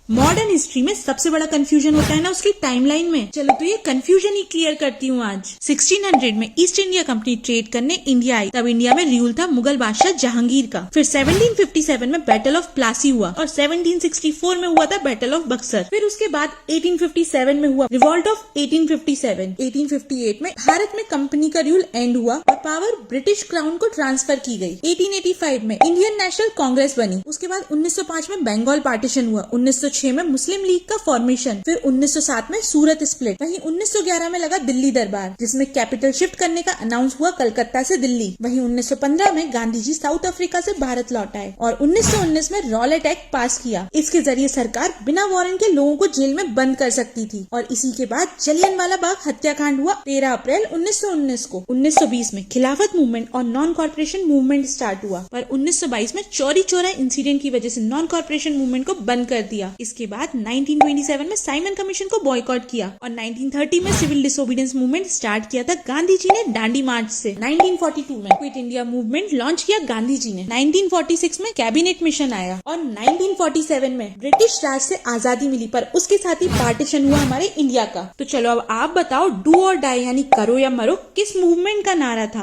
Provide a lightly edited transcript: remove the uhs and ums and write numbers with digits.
Modern history में सबसे बड़ा कंफ्यूजन होता है ना उसकी टाइमलाइन में। चलो तो ये कंफ्यूजन ही क्लियर करती हूँ आज। 1600 में ईस्ट इंडिया कंपनी ट्रेड करने इंडिया आई। तब इंडिया में रूल था मुगल बादशाह जहांगीर का। फिर 1757 में बैटल ऑफ प्लासी हुआ और 1764 में हुआ था बैटल ऑफ बक्सर। फिर उसके बाद 1857 में हुआ रिवॉल्ट ऑफ 1857। 1858 में भारत में कंपनी का रूल एंड हुआ और पावर ब्रिटिश क्राउन को ट्रांसफर की गई। 1885 में इंडियन नेशनल कांग्रेस बनी। उसके बाद 1905 में बंगाल पार्टीशन हुआ। 1906 में मुस्लिम लीग का फॉर्मेशन। फिर 1907 में सूरत स्प्लिट। वहीं 1911 में लगा दिल्ली दरबार, जिसमें कैपिटल शिफ्ट करने का अनाउंस हुआ कलकत्ता से दिल्ली। वहीं 1915 में गांधी जी साउथ अफ्रीका से भारत लौट आए और 1919 में रॉलेट एक्ट पास किया। इसके जरिए सरकार बिना वारंट के लोगों को जेल में बंद कर सकती थी। और इसी के बाद जलियांवाला बाग हत्याकांड हुआ 13 अप्रैल 1919 को। 1920 में खिलाफत मूवमेंट और नॉन कॉर्पोरेशन मूवमेंट स्टार्ट हुआ, पर 1922 में चौरी चौरा इंसिडेंट की वजह से नॉन कॉर्पोरेशन मूवमेंट को बंद कर दिया। इसके बाद 1927 में साइमन कमीशन को बॉयकॉट किया और 1930 में सिविल डिसोबीडियंस मूवमेंट स्टार्ट किया था गांधी जी ने दांडी मार्च से। 1942 में क्विट इंडिया मूवमेंट लॉन्च किया गांधी जी ने। 1946 में कैबिनेट मिशन आया और 1947 में ब्रिटिश राज से आजादी मिली, पर उसके साथ ही पार्टीशन हुआ हमारे इंडिया का। तो चलो अब आप बताओ, डू और डाई यानी करो या मरो किस मूवमेंट का नारा था?